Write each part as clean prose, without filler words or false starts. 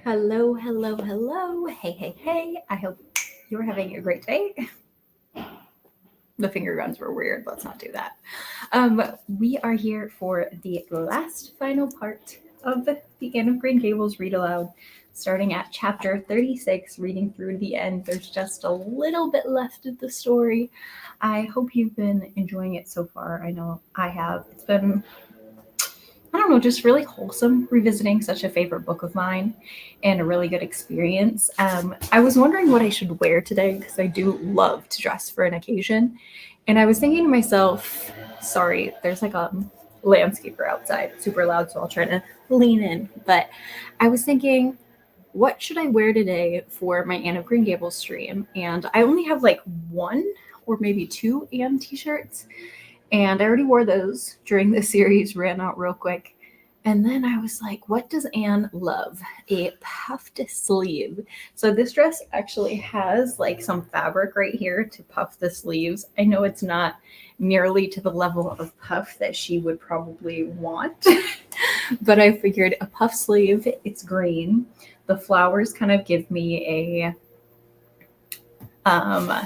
Hello, hello, hello. Hey. I hope you're having a great day. The finger guns were weird. Let's not do that. We are here for the last final part of the Anne of Green Gables read aloud, starting at chapter 36, reading through to the end. There's just a little bit left of the story. I hope you've been enjoying it so far. I know I have. It's been, I don't know, just really wholesome revisiting such a favorite book of mine and a really good experience. I was wondering what I should wear today because I do love to dress for an occasion. And I was thinking to myself, sorry, there's like a landscaper outside, super loud, so I'll try to lean in. But I was thinking, what should I wear today for my Anne of Green Gables stream? And I only have like one or maybe two Anne t-shirts. And I already wore those during the series, ran out real quick. And then I was like, what does Anne love? A puffed sleeve. So this dress actually has like some fabric right here to puff the sleeves. I know it's not nearly to the level of puff that she would probably want, but I figured a puff sleeve, it's green. The flowers kind of give me a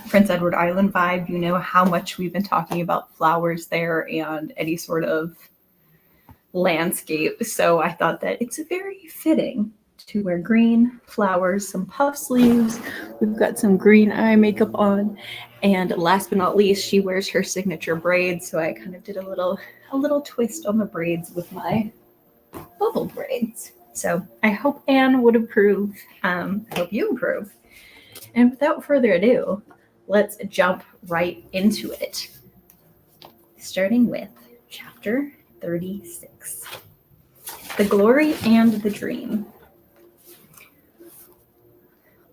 Prince Edward Island vibe. You know how much we've been talking about flowers there and any sort of landscape. So I thought that it's very fitting to wear green flowers, some puff sleeves. We've got some green eye makeup on. And last but not least, she wears her signature braids. So I kind of did a little twist on the braids with my bubble braids. So I hope Anne would approve. I hope you approve. And without further ado, let's jump right into it. Starting with chapter 36. The Glory and the Dream.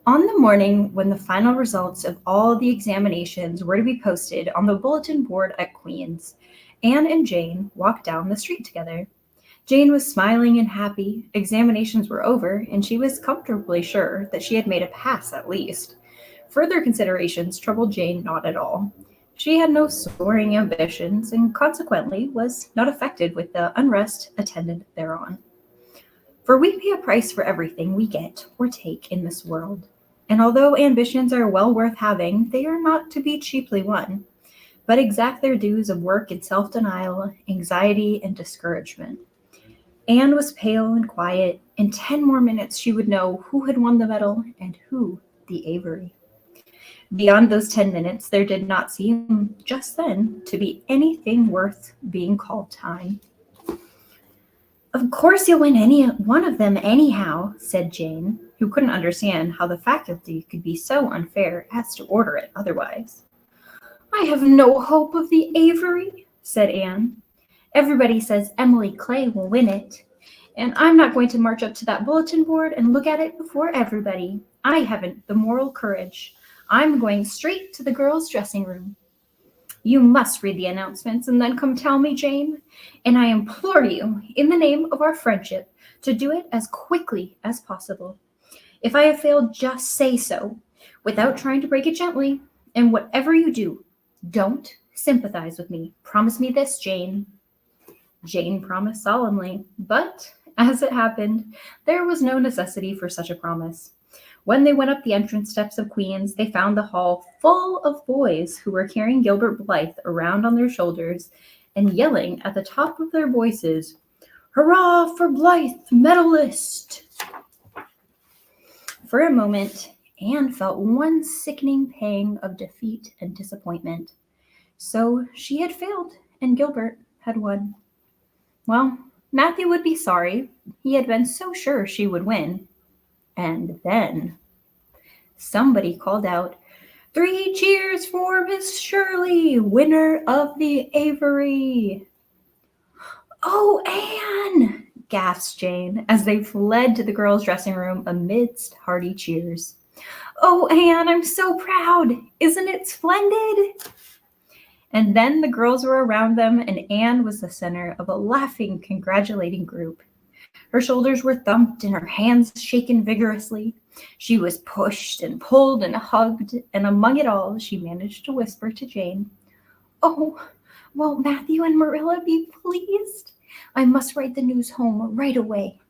On the morning when the final results of all the examinations were to be posted on the bulletin board at Queen's, Anne and Jane walked down the street together. Jane was smiling and happy. Examinations were over, and she was comfortably sure that she had made a pass at least. Further considerations troubled Jane not at all. She had no soaring ambitions, and consequently was not affected with the unrest attendant thereon. For we pay a price for everything we get or take in this world, and although ambitions are well worth having, they are not to be cheaply won, but exact their dues of work and self-denial, anxiety and discouragement. Anne was pale and quiet. In 10 more minutes she would know who had won the medal and who the Avery. Beyond those 10 minutes, there did not seem, just then, to be anything worth being called time. Of course you'll win any one of them anyhow, said Jane, who couldn't understand how the faculty could be so unfair as to order it otherwise. I have no hope of the Avery, said Anne. Everybody says Emily Clay will win it, and I'm not going to march up to that bulletin board and look at it before everybody. I haven't the moral courage. I'm going straight to the girls' dressing room. You must read the announcements and then come tell me, Jane, and I implore you, in the name of our friendship, to do it as quickly as possible. If I have failed, just say so, without trying to break it gently, and whatever you do, don't sympathize with me. Promise me this, Jane. Jane promised solemnly, but, as it happened, there was no necessity for such a promise. When they went up the entrance steps of Queen's, they found the hall full of boys who were carrying Gilbert Blythe around on their shoulders and yelling at the top of their voices, "Hurrah for Blythe, medalist!" For a moment, Anne felt one sickening pang of defeat and disappointment. So she had failed, and Gilbert had won. Well, Matthew would be sorry. He had been so sure she would win. And then somebody called out, 3 cheers for Miss Shirley, winner of the Avery. Oh, Anne, gasped Jane as they fled to the girls' dressing room amidst hearty cheers. Oh, Anne, I'm so proud. Isn't it splendid? And then the girls were around them, and Anne was the center of a laughing, congratulating group. Her shoulders were thumped and her hands shaken vigorously. She was pushed and pulled and hugged, and among it all, she managed to whisper to Jane, "Oh, won't Matthew and Marilla be pleased? I must write the news home right away."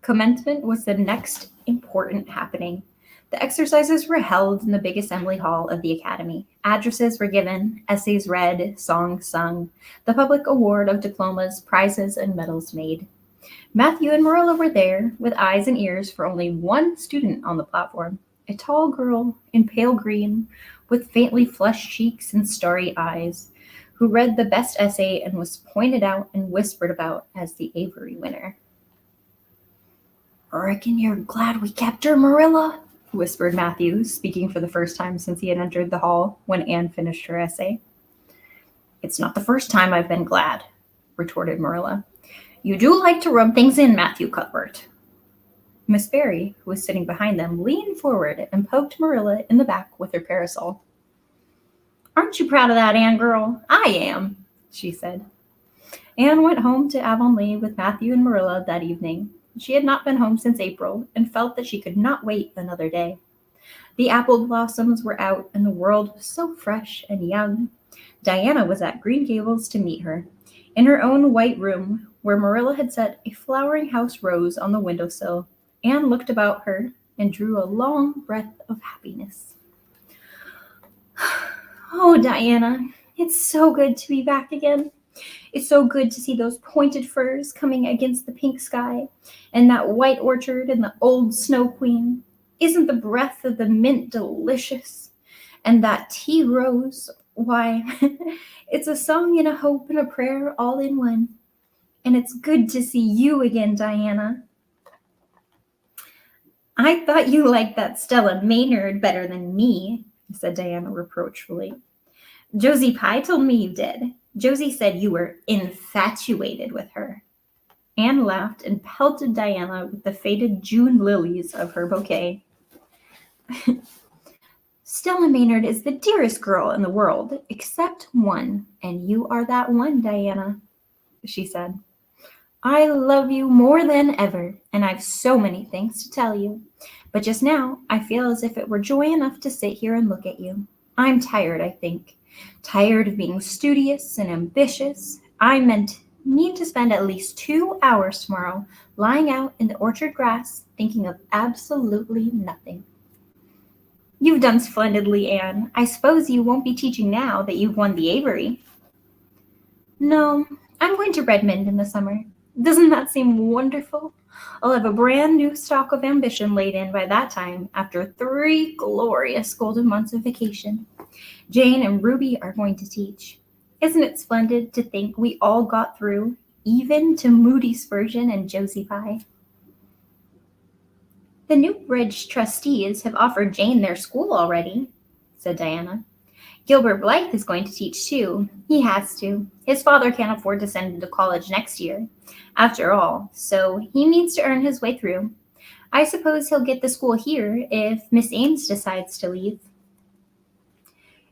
Commencement was the next important happening. The exercises were held in the big assembly hall of the academy. Addresses were given, essays read, songs sung, the public award of diplomas, prizes, and medals made. Matthew and Marilla were there, with eyes and ears for only one student on the platform, a tall girl in pale green, with faintly flushed cheeks and starry eyes, who read the best essay and was pointed out and whispered about as the Avery winner. "I reckon you're glad we kept her, Marilla," whispered Matthew, speaking for the first time since he had entered the hall when Anne finished her essay. "It's not the first time I've been glad," retorted Marilla. "You do like to rub things in, Matthew Cuthbert." Miss Barry, who was sitting behind them, leaned forward and poked Marilla in the back with her parasol. "Aren't you proud of that, Anne girl? I am," she said. Anne went home to Avonlea with Matthew and Marilla that evening. She had not been home since April and felt that she could not wait another day. The apple blossoms were out and the world was so fresh and young. Diana was at Green Gables to meet her. In her own white room, where Marilla had set a flowering house rose on the windowsill, Anne looked about her and drew a long breath of happiness. "Oh, Diana, it's so good to be back again. It's so good to see those pointed firs coming against the pink sky, and that white orchard and the old snow queen. Isn't the breath of the mint delicious? And that tea rose, why, it's a song and a hope and a prayer all in one. And it's good to see you again, Diana." "I thought you liked that Stella Maynard better than me," said Diana reproachfully. "Josie Pye told me you did. Josie said you were infatuated with her." Anne laughed and pelted Diana with the faded June lilies of her bouquet. "Stella Maynard is the dearest girl in the world, except one, and you are that one, Diana," she said. "I love you more than ever, and I've so many things to tell you. But just now, I feel as if it were joy enough to sit here and look at you. I'm tired, I think. Tired of being studious and ambitious. I need to spend at least 2 hours tomorrow lying out in the orchard grass thinking of absolutely nothing." "You've done splendidly, Anne. I suppose you won't be teaching now that you've won the Avery." "No, I'm going to Redmond in the summer. Doesn't that seem wonderful? I'll have a brand new stock of ambition laid in by that time after 3 glorious golden months of vacation. Jane and Ruby are going to teach. Isn't it splendid to think we all got through, even to Moody Spurgeon and Josie Pye?" "The Newbridge trustees have offered Jane their school already," said Diana. "Gilbert Blythe is going to teach too. He has to. His father can't afford to send him to college next year, after all, so he needs to earn his way through. I suppose he'll get the school here if Miss Ames decides to leave."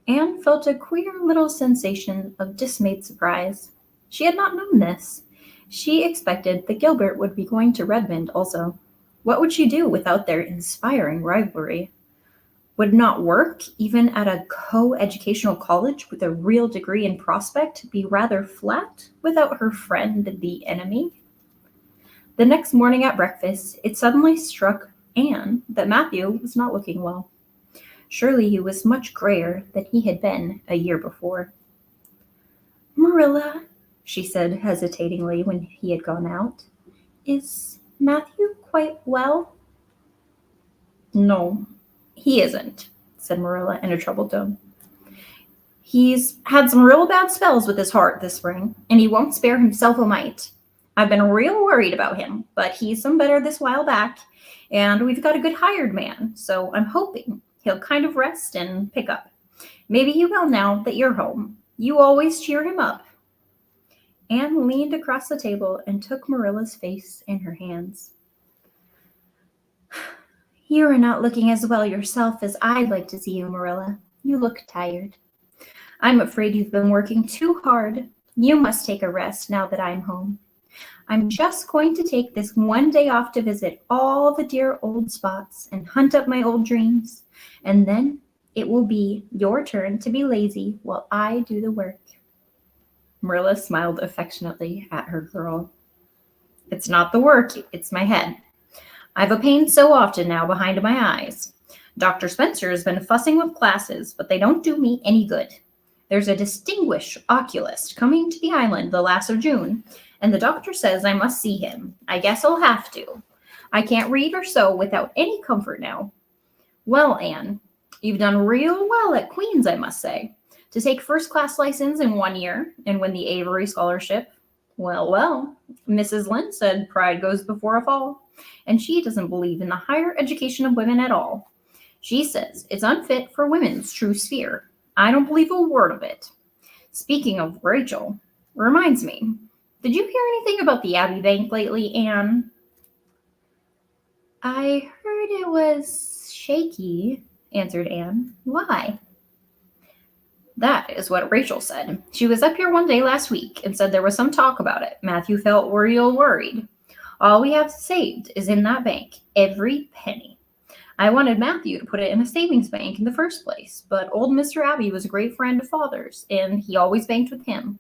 Anne felt a queer little sensation of dismayed surprise. She had not known this. She expected that Gilbert would be going to Redmond also. What would she do without their inspiring rivalry? Would not work, even at a co-educational college with a real degree in prospect, be rather flat without her friend the enemy? The next morning at breakfast, it suddenly struck Anne that Matthew was not looking well. Surely he was much grayer than he had been a year before. "Marilla," she said hesitatingly when he had gone out, "is Matthew quite well?" "No, he isn't," said Marilla in a troubled tone. "He's had some real bad spells with his heart this spring, and he won't spare himself a mite. I've been real worried about him, but he's some better this while back, and we've got a good hired man, so I'm hoping he'll kind of rest and pick up. Maybe he will now that you're home. You always cheer him up." Anne leaned across the table and took Marilla's face in her hands. "You are not looking as well yourself as I'd like to see you, Marilla. You look tired. I'm afraid you've been working too hard. You must take a rest now that I'm home. I'm just going to take this one day off to visit all the dear old spots and hunt up my old dreams, and then it will be your turn to be lazy while I do the work." Marilla smiled affectionately at her girl. "It's not the work, it's my head," I've a pain so often now behind my eyes. Dr. Spencer has been fussing with classes, but they don't do me any good. There's a distinguished oculist coming to the island the last of June, and the doctor says I must see him. I guess I'll have to. I can't read or sew without any comfort now. Well, Anne, you've done real well at Queen's, I must say. To take first-class license in 1 year and win the Avery Scholarship. Well, Mrs. Lynde said pride goes before a fall, and she doesn't believe in the higher education of women at all. She says it's unfit for women's true sphere. I don't believe a word of it. Speaking of Rachel, reminds me, did you hear anything about the Abbey Bank lately, Anne? I heard it was shaky, answered Anne. Why? That is what Rachel said. She was up here one day last week and said there was some talk about it. Matthew felt real worried. All we have saved is in that bank, every penny. I wanted Matthew to put it in a savings bank in the first place, but old Mr. Abbey was a great friend of Father's, and he always banked with him.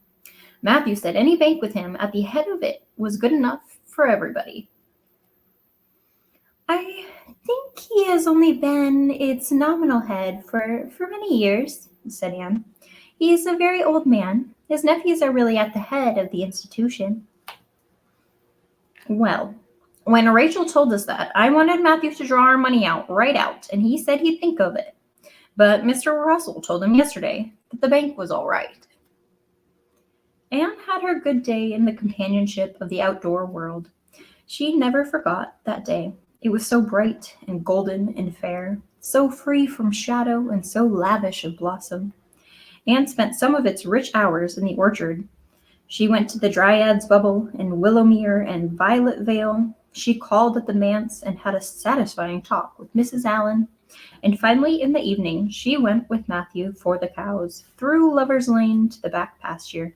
Matthew said any bank with him at the head of it was good enough for everybody. I think he has only been its nominal head for many years, said Anne. He is a very old man. His nephews are really at the head of the institution. Well, when Rachel told us that, I wanted Matthew to draw our money right out, and he said he'd think of it. But Mr. Russell told him yesterday that the bank was all right. Anne had her good day in the companionship of the outdoor world. She never forgot that day. It was so bright and golden and fair, so free from shadow and so lavish of blossom. Anne spent some of its rich hours in the orchard. She went to the Dryad's Bubble and Willowmere and Violet Vale. She called at the manse and had a satisfying talk with Mrs. Allen. And finally, in the evening, she went with Matthew for the cows, through Lover's Lane to the back pasture.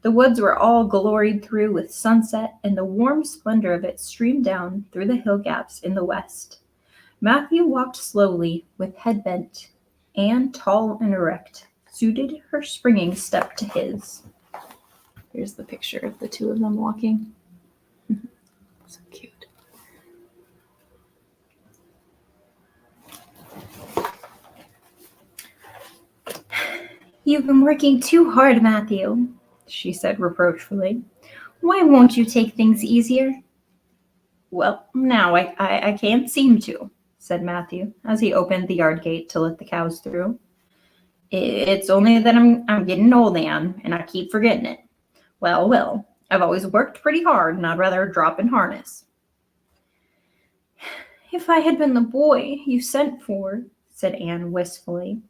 The woods were all gloried through with sunset, and the warm splendor of it streamed down through the hill gaps in the west. Matthew walked slowly, with head bent. Anne, tall and erect, suited her springing step to his. Here's the picture of the two of them walking. So cute. You've been working too hard, Matthew, she said reproachfully. Why won't you take things easier? Well, now I can't seem to, said Matthew, as he opened the yard gate to let the cows through. It's only that I'm getting old, Anne, and I keep forgetting it. Well, I've always worked pretty hard, and I'd rather drop in harness. If I had been the boy you sent for, said Anne wistfully,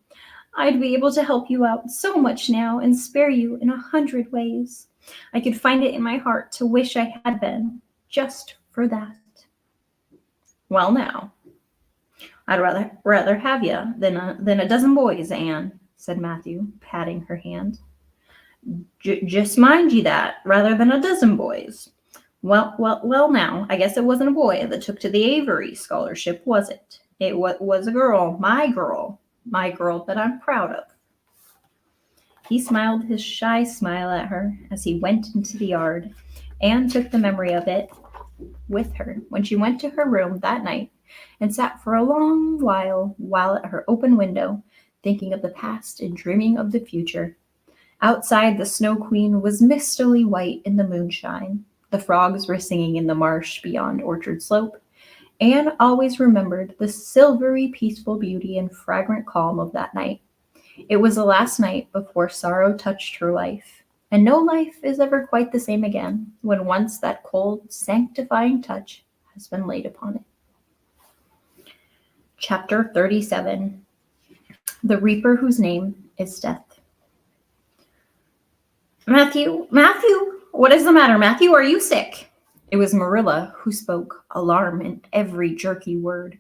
I'd be able to help you out so much now and spare you in 100 ways. I could find it in my heart to wish I had been, just for that. Well, now, I'd rather have you than a dozen boys, Anne, said Matthew, patting her hand. Just mind you that, rather than a dozen boys. Well, now, I guess it wasn't a boy that took to the Avery Scholarship, was it? It was a girl, my girl that I'm proud of. He smiled his shy smile at her as he went into the yard. Anne took the memory of it with her when she went to her room that night and sat for a long while at her open window, thinking of the past and dreaming of the future. Outside, the Snow Queen was mistily white in the moonshine. The frogs were singing in the marsh beyond Orchard Slope. Anne always remembered the silvery, peaceful beauty and fragrant calm of that night. It was the last night before sorrow touched her life, and no life is ever quite the same again when once that cold, sanctifying touch has been laid upon it. Chapter 37. The Reaper Whose Name is Death. Matthew, what is the matter, Matthew? Are you sick? It was Marilla who spoke, alarm in every jerky word.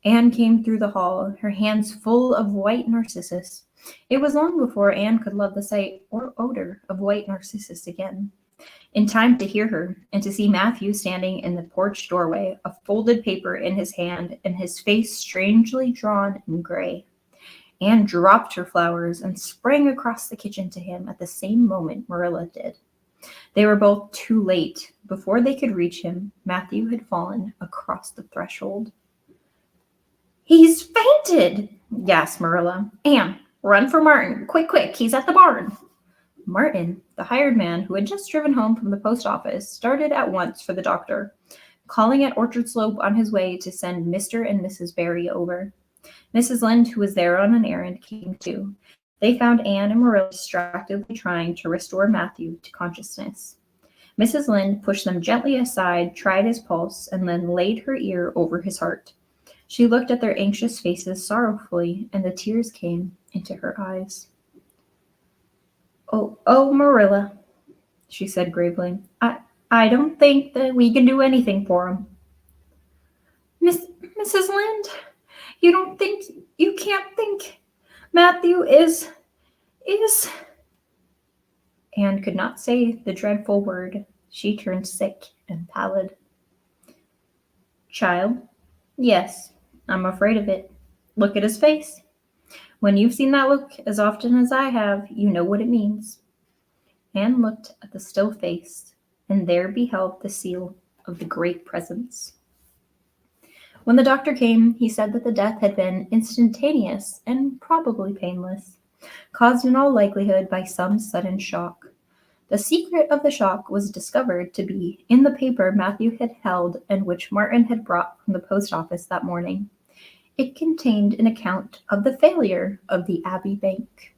Anne came through the hall, her hands full of white narcissus. It was long before Anne could love the sight or odor of white narcissus again. In time to hear her and to see Matthew standing in the porch doorway, a folded paper in his hand and his face strangely drawn and gray. Anne dropped her flowers and sprang across the kitchen to him at the same moment Marilla did. They were both too late. Before they could reach him, Matthew had fallen across the threshold. "He's fainted!" gasped Marilla. "Anne, run for Martin. Quick, quick, he's at the barn." Martin, the hired man who had just driven home from the post office, started at once for the doctor, calling at Orchard Slope on his way to send Mr. and Mrs. Barry over. Mrs. Lynde, who was there on an errand, came too. They found Anne and Marilla distractedly trying to restore Matthew to consciousness. Mrs. Lynde pushed them gently aside, tried his pulse, and then laid her ear over his heart. She looked at their anxious faces sorrowfully, and the tears came into her eyes. Oh, Marilla," she said gravely, I don't think that we can do anything for him." Mrs. Lynde, you can't think Matthew is. Anne could not say the dreadful word. She turned sick and pallid. "Child, yes, I'm afraid of it. Look at his face. When you've seen that look as often as I have, you know what it means." Anne looked at the still face, and there beheld the seal of the Great Presence. When the doctor came, he said that the death had been instantaneous and probably painless, caused in all likelihood by some sudden shock. The secret of the shock was discovered to be in the paper Matthew had held and which Martin had brought from the post office that morning. It contained an account of the failure of the Abbey Bank.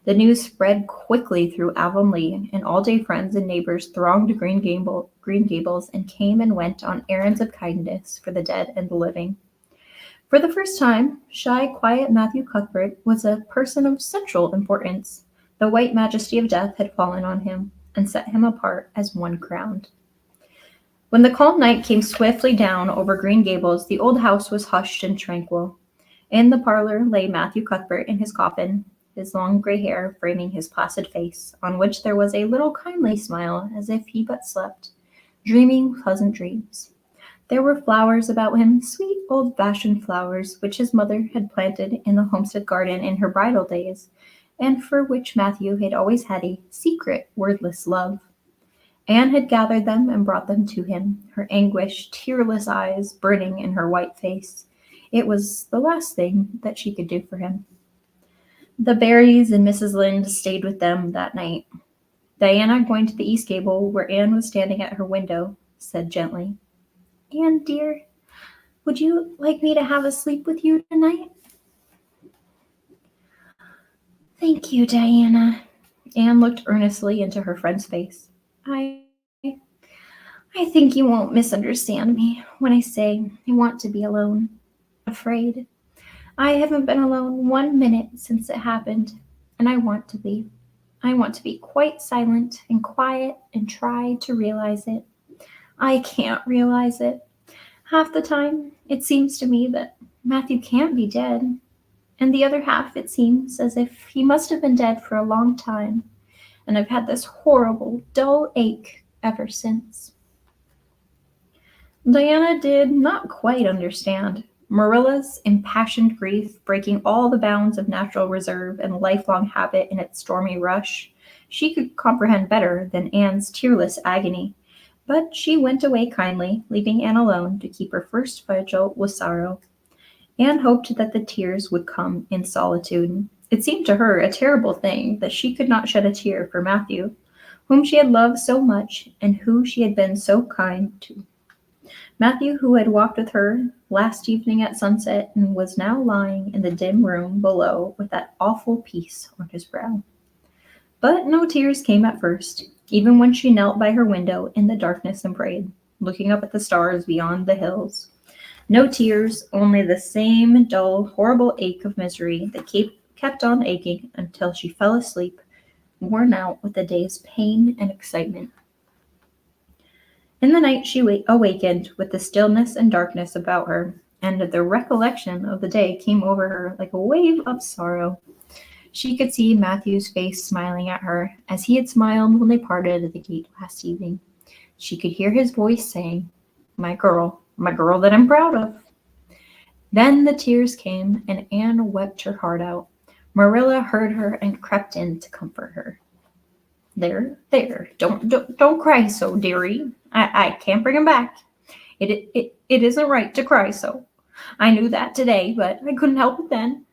The news spread quickly through Avonlea, and all-day friends and neighbors thronged Green Gables and came and went on errands of kindness for the dead and the living. For the first time, shy, quiet Matthew Cuthbert was a person of central importance. The white majesty of death had fallen on him and set him apart as one crowned. When the calm night came swiftly down over Green Gables, the old house was hushed and tranquil. In the parlor lay Matthew Cuthbert in his coffin, his long gray hair framing his placid face, on which there was a little kindly smile as if he but slept, dreaming pleasant dreams. There were flowers about him, sweet old-fashioned flowers, which his mother had planted in the homestead garden in her bridal days, and for which Matthew had always had a secret, wordless love. Anne had gathered them and brought them to him, her anguished, tearless eyes burning in her white face. It was the last thing that she could do for him. The Barrys and Mrs. Lynde stayed with them that night. Diana, going to the east gable, where Anne was standing at her window, said gently, "Anne, dear, would you like me to have a sleep with you tonight?" "Thank you, Diana." Anne looked earnestly into her friend's face. I think you won't misunderstand me when I say I want to be alone. Afraid. I haven't been alone 1 minute since it happened, and I want to be. I want to be quite silent and quiet and try to realize it. I can't realize it. Half the time, it seems to me that Matthew can't be dead, and the other half it seems as if he must have been dead for a long time, and I've had this horrible, dull ache ever since." Diana did not quite understand. Marilla's impassioned grief, breaking all the bounds of natural reserve and lifelong habit in its stormy rush, she could comprehend better than Anne's tearless agony. But she went away kindly, leaving Anne alone to keep her first vigil with sorrow. Anne hoped that the tears would come in solitude. It seemed to her a terrible thing that she could not shed a tear for Matthew, whom she had loved so much and who she had been so kind to. Matthew, who had walked with her last evening at sunset and was now lying in the dim room below with that awful peace on his brow. But no tears came at first, even when she knelt by her window in the darkness and prayed, looking up at the stars beyond the hills. No tears, only the same dull, horrible ache of misery that kept on aching until she fell asleep, worn out with the day's pain and excitement. In the night she awakened with the stillness and darkness about her, and the recollection of the day came over her like a wave of sorrow. She could see Matthew's face smiling at her, as he had smiled when they parted at the gate last evening. She could hear his voice saying, my girl that I'm proud of." Then the tears came, and Anne wept her heart out. Marilla heard her and crept in to comfort her. There. Don't cry so, dearie. I can't bring him back. It isn't right to cry so. I knew that today, but I couldn't help it then.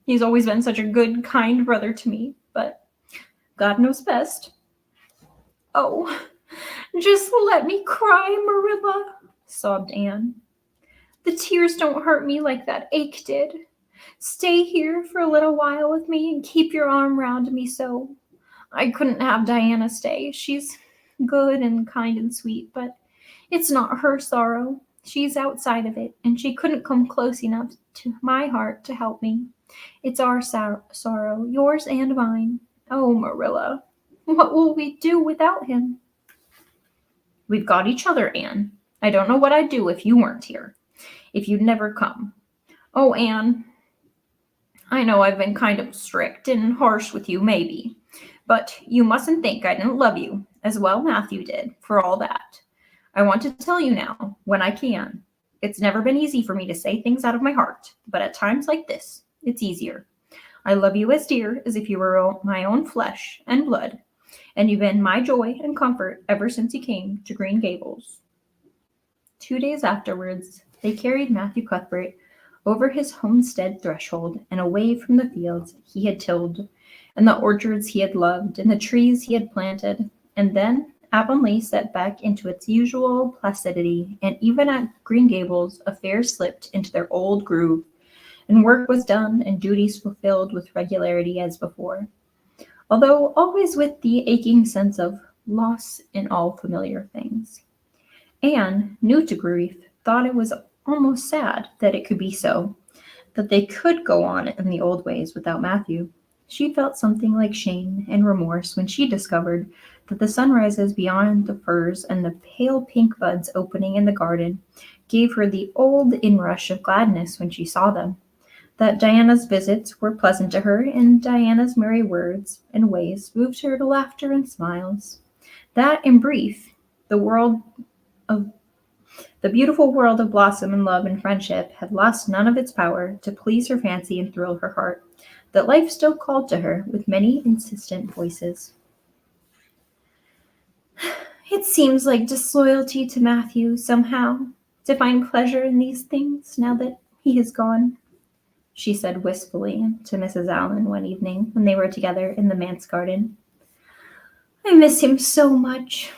He's always been such a good, kind brother to me, but God knows best. Oh, just let me cry, Marilla, sobbed Anne. The tears don't hurt me like that ache did. Stay here for a little while with me and keep your arm round me so. I couldn't have Diana stay. She's good and kind and sweet, but it's not her sorrow. She's outside of it, and she couldn't come close enough to my heart to help me. It's our sorrow, yours and mine. Oh, Marilla, what will we do without him? We've got each other, Anne. I don't know what I'd do if you weren't here, if you'd never come. Oh, Anne, I know I've been kind of strict and harsh with you, maybe, but you mustn't think I didn't love you, as well Matthew did, for all that. I want to tell you now, when I can. It's never been easy for me to say things out of my heart, but at times like this, it's easier. I love you as dear as if you were my own flesh and blood, and you've been my joy and comfort ever since you came to Green Gables. 2 days afterwards, they carried Matthew Cuthbert over his homestead threshold and away from the fields he had tilled, and the orchards he had loved, and the trees he had planted, and then Avonlea set back into its usual placidity, and even at Green Gables affairs slipped into their old groove, and work was done and duties fulfilled with regularity as before, although always with the aching sense of loss in all familiar things. Anne, new to grief, thought it was almost sad that it could be so, that they could go on in the old ways without Matthew. She felt something like shame and remorse when she discovered that the sunrises beyond the firs and the pale pink buds opening in the garden gave her the old inrush of gladness when she saw them, that Diana's visits were pleasant to her, and Diana's merry words and ways moved her to laughter and smiles, that, in brief, the beautiful world of blossom and love and friendship had lost none of its power to please her fancy and thrill her heart, that life still called to her with many insistent voices. It seems like disloyalty to Matthew, somehow, to find pleasure in these things now that he is gone, she said wistfully to Mrs. Allen one evening when they were together in the manse garden. I miss him so much,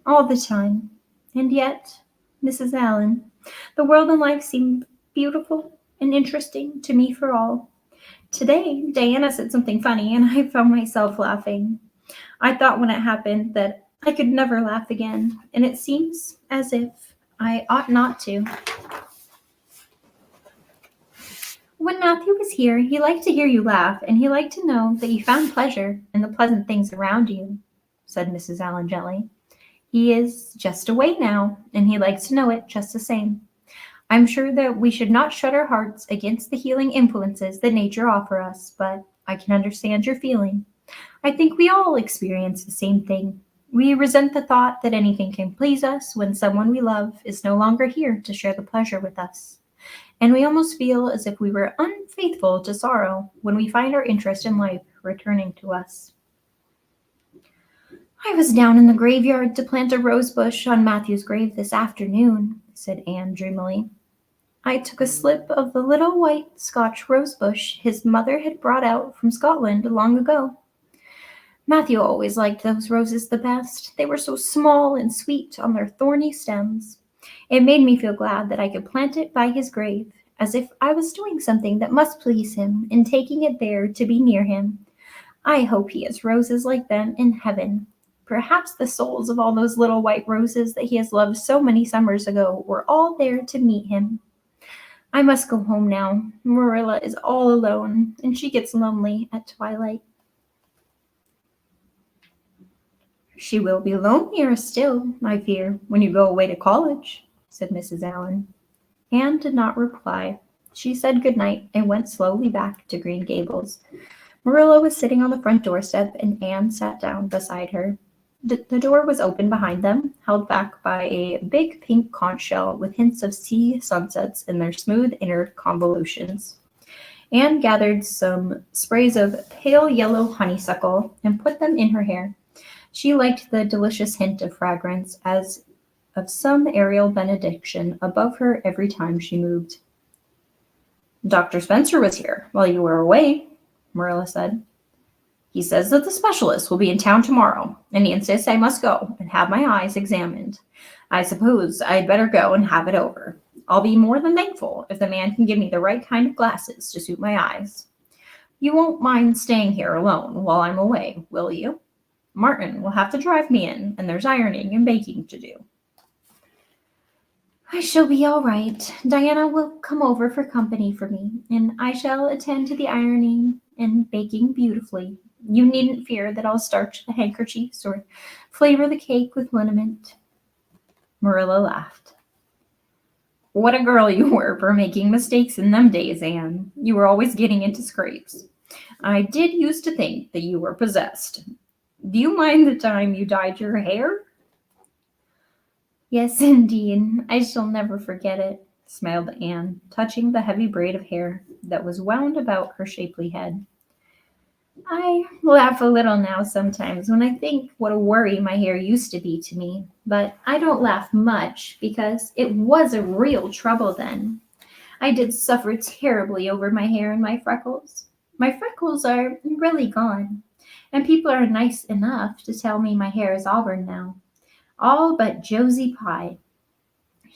all the time, and yet, Mrs. Allen, the world and life seem beautiful and interesting to me for all. Today, Diana said something funny, and I found myself laughing. I thought when it happened that I could never laugh again, and it seems as if I ought not to. When Matthew was here, he liked to hear you laugh, and he liked to know that you found pleasure in the pleasant things around you, said Mrs. Allen gently. He is just away now, and he likes to know it just the same. I'm sure that we should not shut our hearts against the healing influences that nature offers us, but I can understand your feeling. I think we all experience the same thing. We resent the thought that anything can please us when someone we love is no longer here to share the pleasure with us. And we almost feel as if we were unfaithful to sorrow when we find our interest in life returning to us. I was down in the graveyard to plant a rose bush on Matthew's grave this afternoon, said Anne dreamily. I took a slip of the little white Scotch rose bush his mother had brought out from Scotland long ago. Matthew always liked those roses the best. They were so small and sweet on their thorny stems. It made me feel glad that I could plant it by his grave, as if I was doing something that must please him in taking it there to be near him. I hope he has roses like them in heaven. Perhaps the souls of all those little white roses that he has loved so many summers ago were all there to meet him. I must go home now. Marilla is all alone, and she gets lonely at twilight. She will be lonelier still, I fear, when you go away to college, said Mrs. Allen. Anne did not reply. She said good night and went slowly back to Green Gables. Marilla was sitting on the front doorstep, and Anne sat down beside her. The door was open behind them, held back by a big pink conch shell with hints of sea sunsets in their smooth inner convolutions. Anne gathered some sprays of pale yellow honeysuckle and put them in her hair. She liked the delicious hint of fragrance as of some aerial benediction above her every time she moved. Dr. Spencer was here while you were away, Marilla said. He says that the specialist will be in town tomorrow, and he insists I must go and have my eyes examined. I suppose I'd better go and have it over. I'll be more than thankful if the man can give me the right kind of glasses to suit my eyes. You won't mind staying here alone while I'm away, will you? Martin will have to drive me in, and there's ironing and baking to do. I shall be all right. Diana will come over for company for me, and I shall attend to the ironing and baking beautifully. You needn't fear that I'll starch the handkerchiefs or flavor the cake with liniment. Marilla laughed. What a girl you were for making mistakes in them days, Anne. You were always getting into scrapes. I did used to think that you were possessed. Do you mind the time you dyed your hair? Yes, indeed. I shall never forget it, smiled Anne, touching the heavy braid of hair that was wound about her shapely head. I laugh a little now sometimes when I think what a worry my hair used to be to me, but I don't laugh much because it was a real trouble then. I did suffer terribly over my hair and my freckles. My freckles are really gone, and people are nice enough to tell me my hair is auburn now. All but Josie Pye.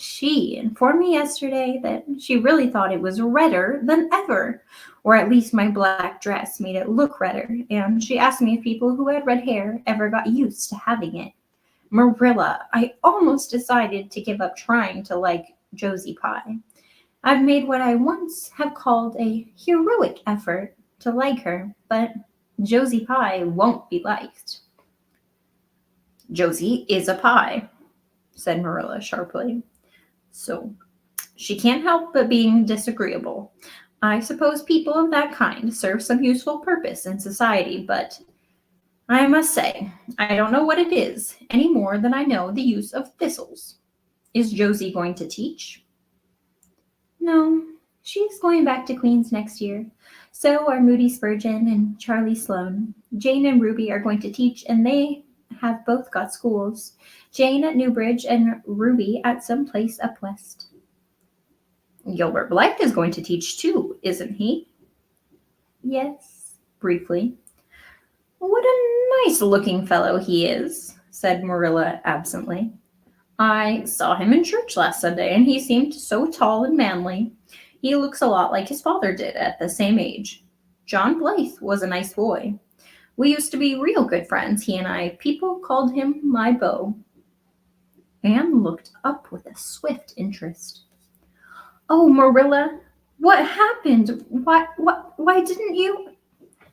She informed me yesterday that she really thought it was redder than ever, or at least my black dress made it look redder, and she asked me if people who had red hair ever got used to having it. Marilla, I almost decided to give up trying to like Josie Pye. I've made what I once have called a heroic effort to like her, but Josie Pye won't be liked. Josie is a pie, said Marilla sharply. So she can't help but being disagreeable. I suppose people of that kind serve some useful purpose in society, but I must say, I don't know what it is any more than I know the use of thistles. Is Josie going to teach? No, she's going back to Queen's next year. So are Moody Spurgeon and Charlie Sloane. Jane and Ruby are going to teach, and they have both got schools. Jane at Newbridge and Ruby at some place up west. Gilbert Blythe is going to teach too, isn't he? Yes, briefly. What a nice-looking fellow he is, said Marilla absently. I saw him in church last Sunday, and he seemed so tall and manly. He looks a lot like his father did at the same age. John Blythe was a nice boy. We used to be real good friends, he and I. People called him my beau. Anne looked up with a swift interest. Oh, Marilla, what happened? Why didn't you?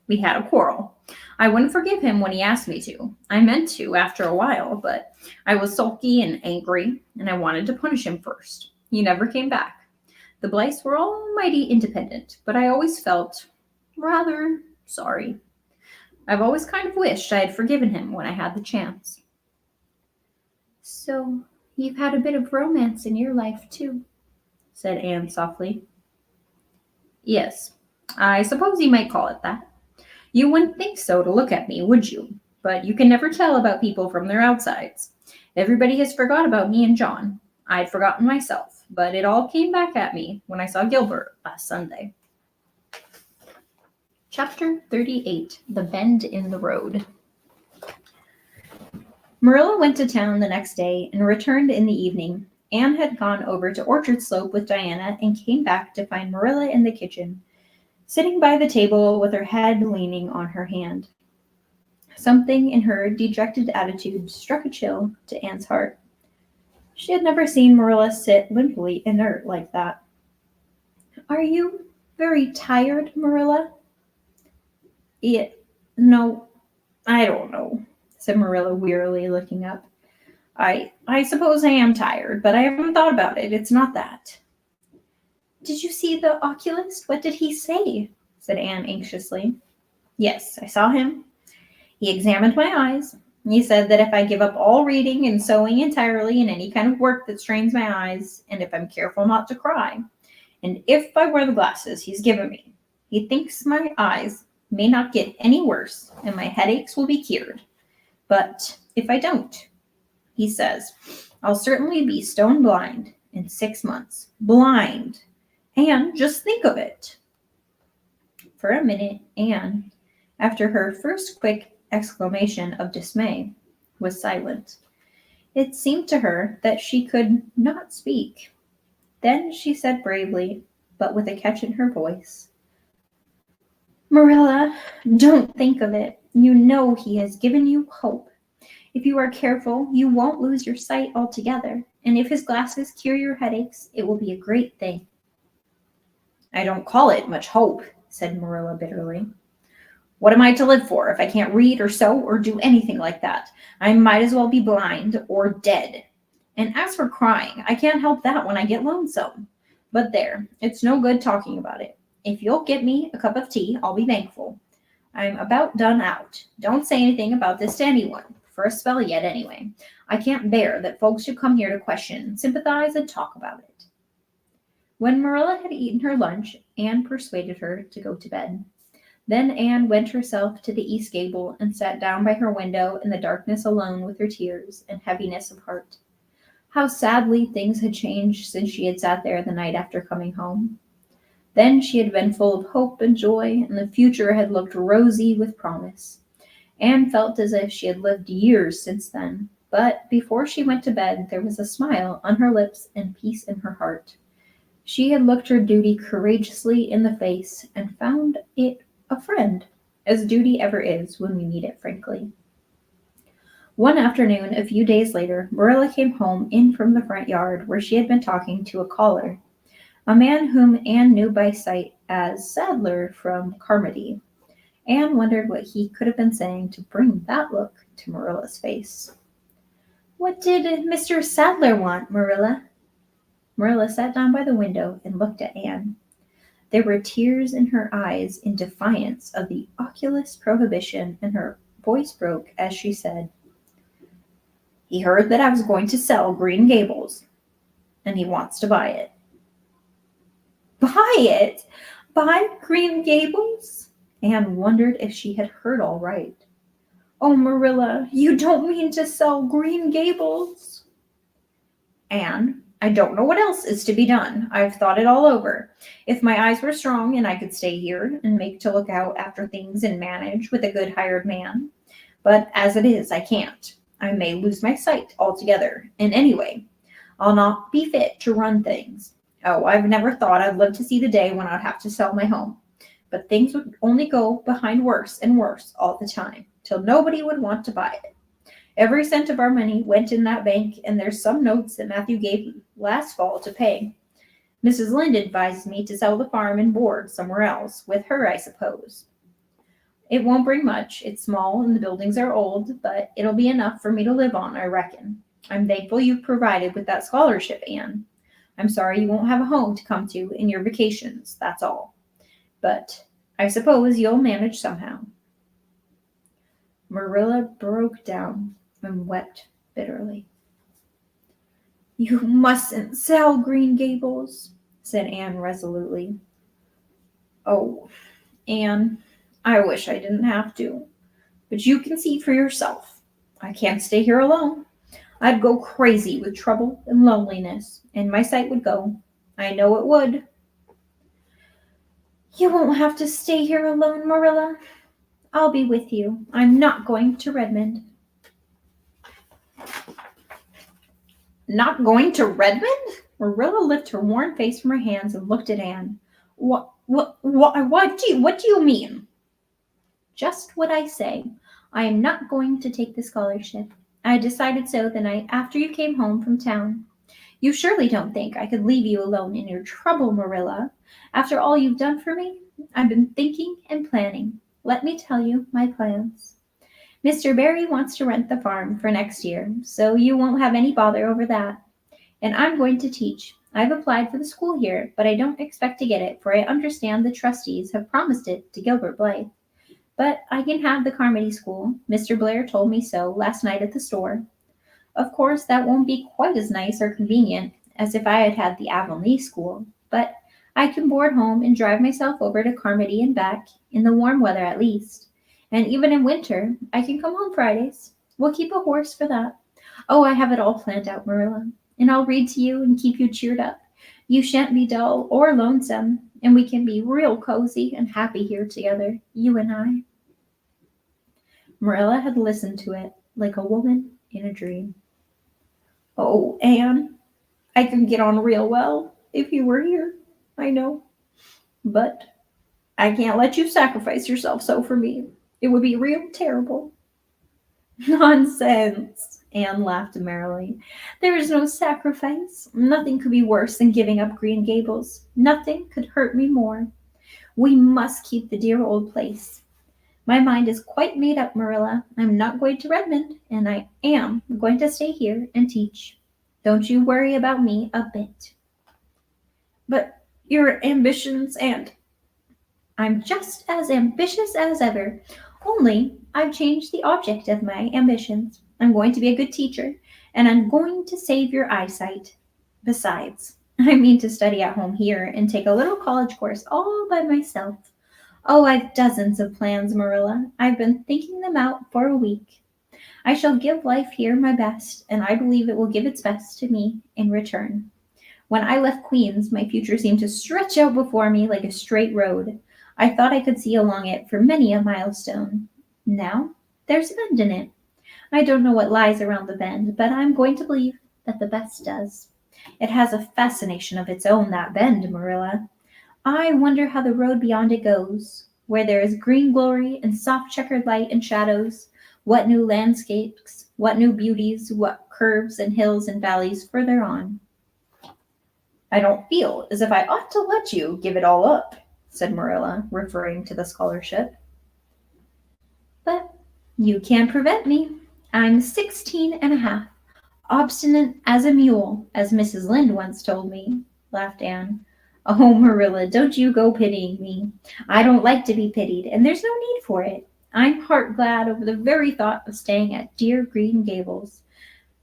We had a quarrel. I wouldn't forgive him when he asked me to. I meant to after a while, but I was sulky and angry, and I wanted to punish him first. He never came back. The Blythes were almighty independent, but I always felt rather sorry. I've always kind of wished I had forgiven him when I had the chance. So you've had a bit of romance in your life, too, said Anne softly. Yes, I suppose you might call it that. You wouldn't think so to look at me, would you? But you can never tell about people from their outsides. Everybody has forgot about me and John. I'd forgotten myself, but it all came back at me when I saw Gilbert last Sunday. Chapter 38, The Bend in the Road. Marilla went to town the next day and returned in the evening. Anne had gone over to Orchard Slope with Diana and came back to find Marilla in the kitchen, sitting by the table with her head leaning on her hand. Something in her dejected attitude struck a chill to Anne's heart. She had never seen Marilla sit limply inert like that. Are you very tired, Marilla? No, I don't know, said Marilla wearily, looking up. I suppose I am tired, but I haven't thought about it. It's not that. Did you see the oculist? What did he say? Said Anne anxiously. Yes, I saw him. He examined my eyes. He said that if I give up all reading and sewing entirely and any kind of work that strains my eyes, and if I'm careful not to cry, and if I wear the glasses he's given me, He thinks my eyes may not get any worse and my headaches will be cured. But if I don't, he says, I'll certainly be stone blind in 6 months. Blind! And just think of it. For a minute, Anne, after her first quick exclamation of dismay, was silent. It seemed to her that she could not speak. Then she said bravely, but with a catch in her voice, Marilla, don't think of it. You know he has given you hope. If you are careful, you won't lose your sight altogether, and if his glasses cure your headaches, it will be a great thing. I don't call it much hope, said Marilla bitterly. What am I to live for if I can't read or sew or do anything like that? I might as well be blind or dead. And as for crying, I can't help that when I get lonesome. But there, it's no good talking about it. If you'll get me a cup of tea, I'll be thankful. I'm about done out. Don't say anything about this to anyone, for a spell yet anyway. I can't bear that folks should come here to question, sympathize, and talk about it. When Marilla had eaten her lunch, Anne persuaded her to go to bed. Then Anne went herself to the east gable and sat down by her window in the darkness alone with her tears and heaviness of heart. How sadly things had changed since she had sat there the night after coming home. Then she had been full of hope and joy, and the future had looked rosy with promise. Anne felt as if she had lived years since then, but before she went to bed there was a smile on her lips and peace in her heart. She had looked her duty courageously in the face and found it a friend, as duty ever is when we meet it frankly. One afternoon, a few days later, Marilla came home in from the front yard where she had been talking to a caller, a man whom Anne knew by sight as Sadler from Carmody. Anne wondered what he could have been saying to bring that look to Marilla's face. What did Mr. Sadler want, Marilla? Marilla sat down by the window and looked at Anne. There were tears in her eyes in defiance of the oculist prohibition, and her voice broke as she said, He heard that I was going to sell Green Gables, and he wants to buy it. Buy it? Buy Green Gables? Anne wondered if she had heard all right. Oh, Marilla, you don't mean to sell Green Gables? Anne, I don't know what else is to be done. I've thought it all over. If my eyes were strong and I could stay here and make to look out after things and manage with a good hired man. But as it is, I can't. I may lose my sight altogether. And anyway, I'll not be fit to run things. Oh, I've never thought I'd live to see the day when I'd have to sell my home. But things would only go behind worse and worse all the time, till nobody would want to buy it. Every cent of our money went in that bank, and there's some notes that Matthew gave last fall to pay. Mrs. Lynde advised me to sell the farm and board somewhere else, with her, I suppose. It won't bring much. It's small and the buildings are old, but it'll be enough for me to live on, I reckon. I'm thankful you've provided with that scholarship, Anne. I'm sorry you won't have a home to come to in your vacations, that's all. But I suppose you'll manage somehow. Marilla broke down and wept bitterly. You mustn't sell Green Gables, said Anne resolutely. Oh, Anne, I wish I didn't have to. But you can see for yourself. I can't stay here alone. I'd go crazy with trouble and loneliness, and my sight would go. I know it would. You won't have to stay here alone, Marilla. I'll be with you. I'm not going to Redmond. Not going to Redmond? Marilla lifted her worn face from her hands and looked at Anne. What do you mean? Just what I say. I am not going to take the scholarship. I decided so the night after you came home from town. You surely don't think I could leave you alone in your trouble, Marilla. After all you've done for me, I've been thinking and planning. Let me tell you my plans. Mr. Barry wants to rent the farm for next year, so you won't have any bother over that. And I'm going to teach. I've applied for the school here, but I don't expect to get it, for I understand the trustees have promised it to Gilbert Blythe. But I can have the Carmody School. Mr. Blair told me so last night at the store. Of course, that won't be quite as nice or convenient as if I had had the Avonlea School, but I can board home and drive myself over to Carmody and back, in the warm weather at least. And even in winter, I can come home Fridays. We'll keep a horse for that. Oh, I have it all planned out, Marilla. And I'll read to you and keep you cheered up. You shan't be dull or lonesome, and we can be real cozy and happy here together, you and I. Marilla had listened to it like a woman in a dream. Oh, Anne, I could get on real well if you were here, I know. But I can't let you sacrifice yourself so for me. It would be real terrible. Nonsense, Anne laughed merrily. There is no sacrifice. Nothing could be worse than giving up Green Gables. Nothing could hurt me more. We must keep the dear old place. My mind is quite made up, Marilla. I'm not going to Redmond, and I am going to stay here and teach. Don't you worry about me a bit. But your ambitions and I'm just as ambitious as ever, only I've changed the object of my ambitions. I'm going to be a good teacher, and I'm going to save your eyesight. Besides, I mean to study at home here and take a little college course all by myself. Oh, I've dozens of plans, Marilla. I've been thinking them out for a week. I shall give life here my best, and I believe it will give its best to me in return. When I left Queen's, my future seemed to stretch out before me like a straight road. I thought I could see along it for many a milestone. Now, there's a bend in it. I don't know what lies around the bend, but I'm going to believe that the best does. It has a fascination of its own, that bend, Marilla. I wonder how the road beyond it goes, where there is green glory and soft checkered light and shadows, what new landscapes, what new beauties, what curves and hills and valleys further on. I don't feel as if I ought to let you give it all up, said Marilla, referring to the scholarship. But you can't prevent me. I'm 16 and a half, obstinate as a mule, as Mrs. Lynde once told me, laughed Anne. Oh, Marilla, don't you go pitying me. I don't like to be pitied, and there's no need for it. I'm heart glad over the very thought of staying at dear Green Gables.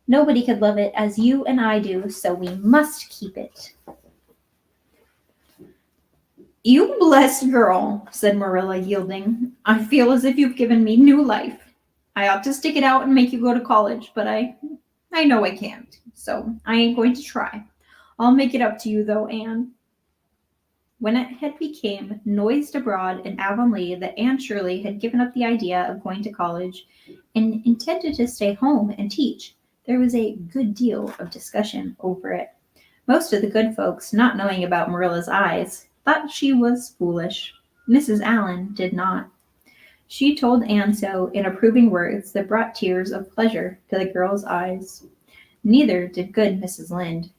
Nobody could love it as you and I do, so we must keep it. You blessed girl, said Marilla, yielding. I feel as if you've given me new life. I ought to stick it out and make you go to college, but I know I can't, so I ain't going to try. I'll make it up to you, though, Anne. When it had become noised abroad in Avonlea that Anne Shirley had given up the idea of going to college and intended to stay home and teach, there was a good deal of discussion over it. Most of the good folks, not knowing about Marilla's eyes, thought she was foolish. Mrs. Allan did not. She told Anne so in approving words that brought tears of pleasure to the girl's eyes. Neither did good Mrs. Lynde.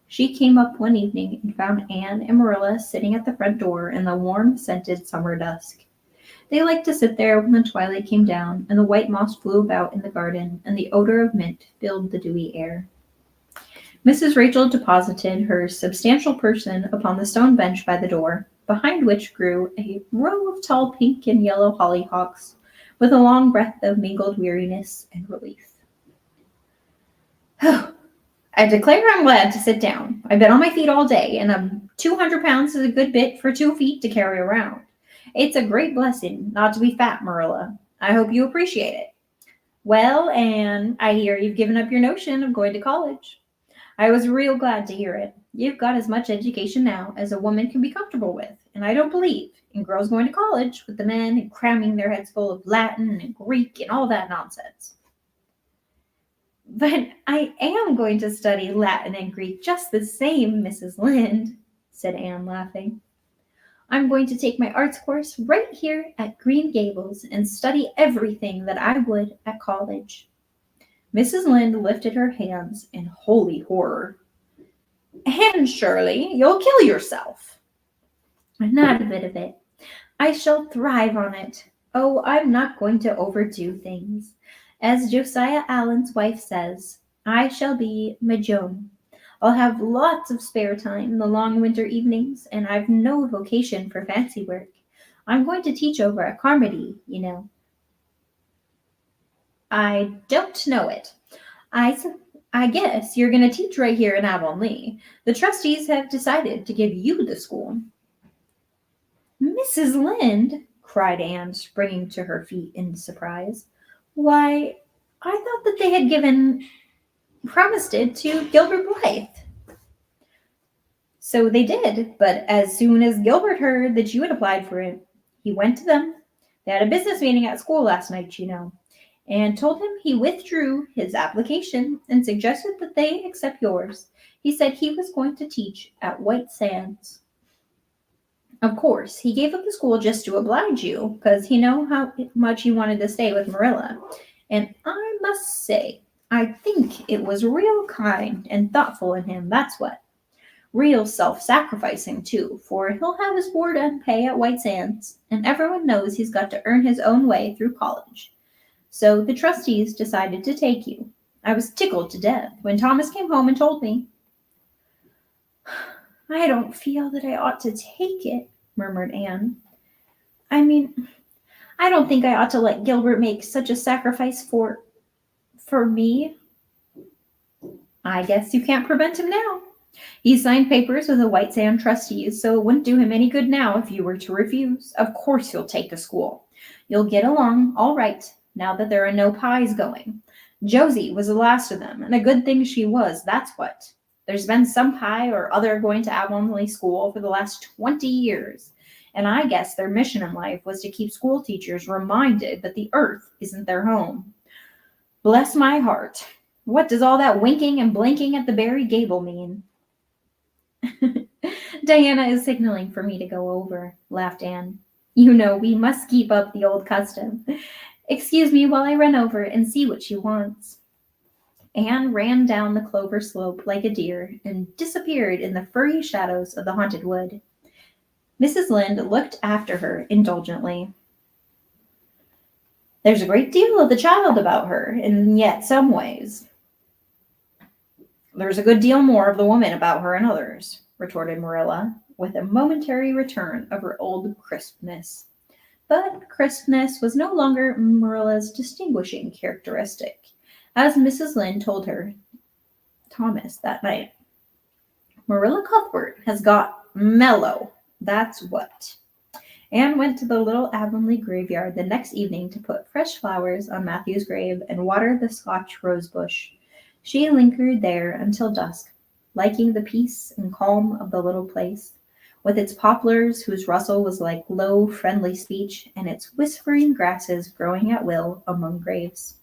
She came up one evening and found Anne and Marilla sitting at the front door in the warm, scented summer dusk. They liked to sit there when the twilight came down and the white moss flew about in the garden and the odor of mint filled the dewy air. Mrs. Rachel deposited her substantial person upon the stone bench by the door, behind which grew a row of tall pink and yellow hollyhocks, with a long breath of mingled weariness and relief. I declare I'm glad to sit down. I've been on my feet all day, and 200 pounds is a good bit for 2 feet to carry around. It's a great blessing not to be fat, Marilla. I hope you appreciate it. Well, Anne, I hear you've given up your notion of going to college. I was real glad to hear it. You've got as much education now as a woman can be comfortable with, and I don't believe in girls going to college with the men and cramming their heads full of Latin and Greek and all that nonsense. But I am going to study Latin and Greek just the same, Mrs. Lynde, said Anne, laughing. I'm going to take my arts course right here at Green Gables and study everything that I would at college. Mrs. Lynde lifted her hands in holy horror. Anne Shirley, you'll kill yourself. Not a bit of it. I shall thrive on it. Oh, I'm not going to overdo things. As Josiah Allen's wife says, I shall be Majone. I'll have lots of spare time in the long winter evenings, and I've no vocation for fancy work. I'm going to teach over at Carmody, you know. I don't know it. I guess you're going to teach right here in Avonlea. The trustees have decided to give you the school. Mrs. Lynde, cried Anne, springing to her feet in surprise. Why, I thought that they had promised it to Gilbert Blythe. So they did, but as soon as Gilbert heard that you had applied for it, he went to them. They had a business meeting at school last night, and told him he withdrew his application and suggested that they accept yours. He said he was going to teach at White Sands. Of course, he gave up the school just to oblige you, because he knew how much you wanted to stay with Marilla. And I must say, I think it was real kind and thoughtful in him, that's what. Real self-sacrificing, too, for he'll have his board and pay at White Sands, and everyone knows he's got to earn his own way through college. So the trustees decided to take you. I was tickled to death when Thomas came home and told me. I don't feel that I ought to take it, murmured Anne. I mean, I don't think I ought to let Gilbert make such a sacrifice for me. I guess you can't prevent him now. He signed papers with the White Sand trustees, so it wouldn't do him any good now if you were to refuse. Of course you'll take the school. You'll get along all right now that there are no pies going. Josie was the last of them, and a good thing she was, that's what. There's been some pie or other going to Avonlea School for the last 20 years, and I guess their mission in life was to keep school teachers reminded that the earth isn't their home. Bless my heart. What does all that winking and blinking at the Barry Gable mean? Diana is signaling for me to go over, laughed Anne. You know, we must keep up the old custom. Excuse me while I run over and see what she wants. Anne ran down the clover slope like a deer and disappeared in the furry shadows of the haunted wood. Mrs. Lynde looked after her indulgently. There's a great deal of the child about her, in yet some ways. There's a good deal more of the woman about her in others, retorted Marilla, with a momentary return of her old crispness. But crispness was no longer Marilla's distinguishing characteristic, as Mrs. Lynde told Thomas that night. Marilla Cuthbert has got mellow, that's what. Anne went to the little Avonlea graveyard the next evening to put fresh flowers on Matthew's grave and water the Scotch rosebush. She lingered there until dusk, liking the peace and calm of the little place, with its poplars whose rustle was like low, friendly speech, and its whispering grasses growing at will among graves.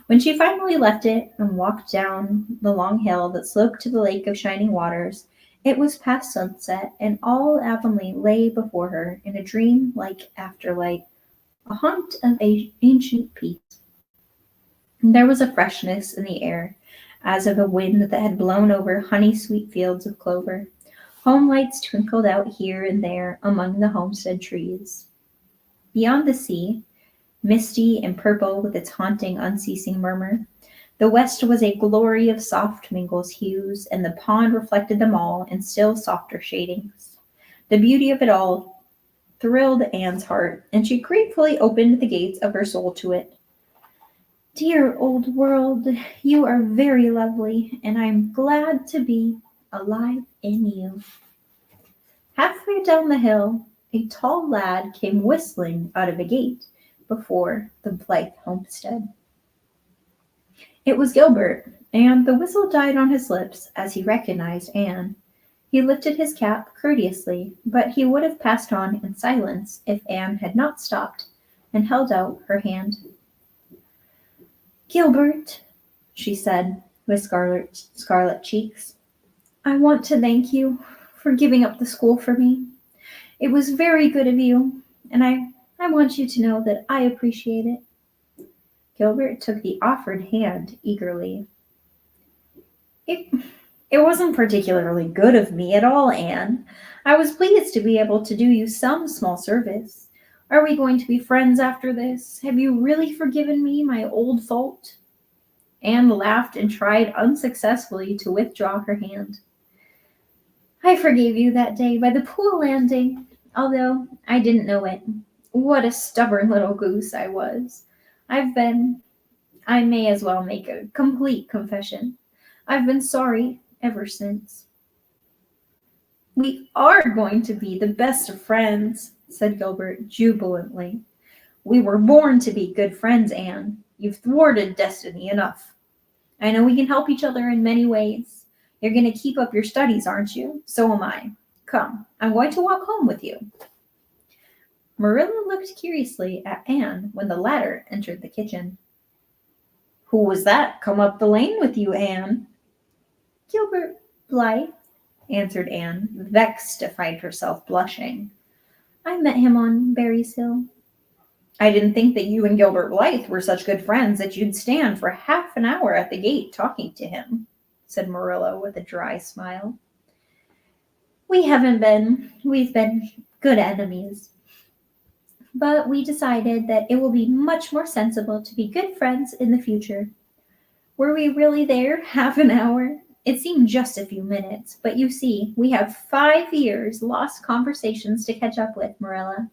When she finally left it and walked down the long hill that sloped to the lake of shining waters, it was past sunset, and all Avonlea lay before her in a dream-like afterlight, a haunt of ancient peace. There was a freshness in the air, as of a wind that had blown over honey-sweet fields of clover. Home lights twinkled out here and there among the homestead trees. Beyond the sea, misty and purple with its haunting, unceasing murmur, the west was a glory of soft mingles hues, and the pond reflected them all in still softer shadings. The beauty of it all thrilled Anne's heart, and she gratefully opened the gates of her soul to it. Dear old world, you are very lovely, and I am glad to be alive in you. Halfway down the hill, a tall lad came whistling out of a gate before the Blythe homestead. It was Gilbert, and the whistle died on his lips as he recognized Anne. He lifted his cap courteously, but he would have passed on in silence if Anne had not stopped and held out her hand. Gilbert, she said, with scarlet cheeks, I want to thank you for giving up the school for me. It was very good of you, and I want you to know that I appreciate it. Gilbert took the offered hand eagerly. It wasn't particularly good of me at all, Anne. I was pleased to be able to do you some small service. Are we going to be friends after this? Have you really forgiven me my old fault? Anne laughed and tried unsuccessfully to withdraw her hand. I forgave you that day by the pool landing, although I didn't know it. What a stubborn little goose I was. I may as well make a complete confession. I've been sorry ever since. We are going to be the best of friends, said Gilbert jubilantly. We were born to be good friends, Anne. You've thwarted destiny enough. I know we can help each other in many ways. You're going to keep up your studies, aren't you? So am I. Come, I'm going to walk home with you. Marilla looked curiously at Anne when the latter entered the kitchen. Who was that come up the lane with you, Anne? Gilbert Blythe, answered Anne, vexed to find herself blushing. I met him on Berry's Hill. I didn't think that you and Gilbert Blythe were such good friends that you'd stand for half an hour at the gate talking to him, said Marilla with a dry smile. We haven't been. We've been good enemies. But we decided that it will be much more sensible to be good friends in the future. Were we really there half an hour? It seemed just a few minutes, but you see, we have 5 years lost conversations to catch up with, Marilla.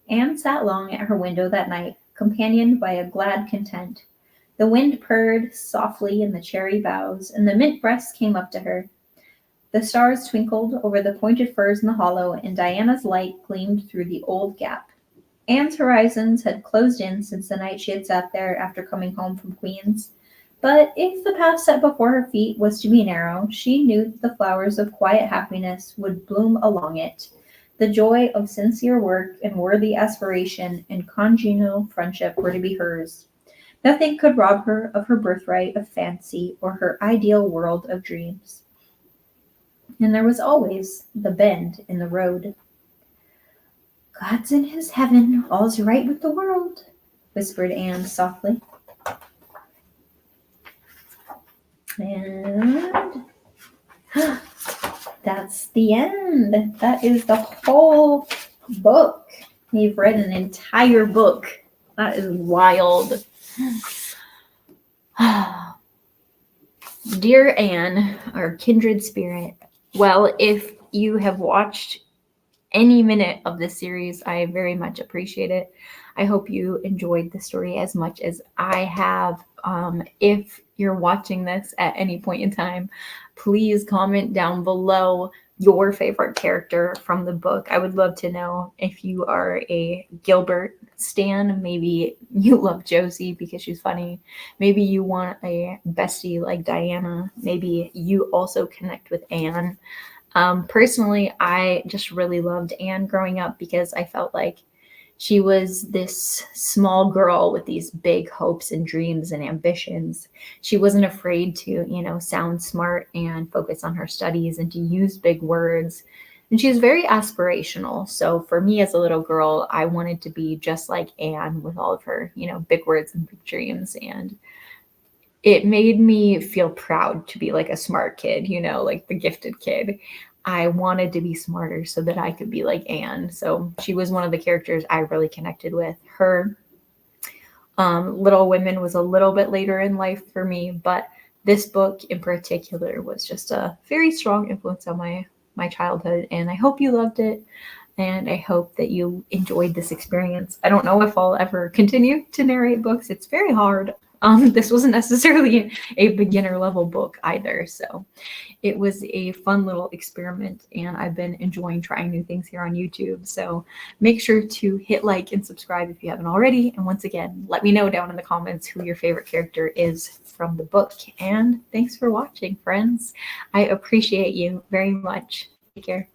Anne sat long at her window that night, companioned by a glad content. The wind purred softly in the cherry boughs, and the mint breaths came up to her. The stars twinkled over the pointed firs in the hollow, and Diana's light gleamed through the old gap. Anne's horizons had closed in since the night she had sat there after coming home from Queen's. But if the path set before her feet was to be narrow, she knew that the flowers of quiet happiness would bloom along it. The joy of sincere work and worthy aspiration and congenial friendship were to be hers. Nothing could rob her of her birthright of fancy or her ideal world of dreams. And there was always the bend in the road. God's in his heaven, all's right with the world, whispered Anne softly. And that's the end. That is the whole book. We've read an entire book. That is wild. Dear Anne, our kindred spirit. Well, if you have watched any minute of this series, I very much appreciate it. I hope you enjoyed the story as much as I have. If you're watching this at any point in time, please comment down below your favorite character from the book. I would love to know if you are a Gilbert stan. Maybe you love Josie because she's funny. Maybe you want a bestie like Diana. Maybe you also connect with Anne. Personally, I just really loved Anne growing up because I felt like she was this small girl with these big hopes and dreams and ambitions. She wasn't afraid to, sound smart and focus on her studies and to use big words. And she was very aspirational. So for me as a little girl, I wanted to be just like Anne with all of her, big words and big dreams. And it made me feel proud to be like a smart kid, like the gifted kid. I wanted to be smarter so that I could be like Anne. So she was one of the characters I really connected with. Her Little Women was a little bit later in life for me, but this book in particular was just a very strong influence on my childhood. And I hope you loved it. And I hope that you enjoyed this experience. I don't know if I'll ever continue to narrate books. It's very hard. This wasn't necessarily a beginner level book either. So it was a fun little experiment, and I've been enjoying trying new things here on YouTube. So make sure to hit like and subscribe if you haven't already. And once again, let me know down in the comments who your favorite character is from the book. And thanks for watching, friends. I appreciate you very much. Take care.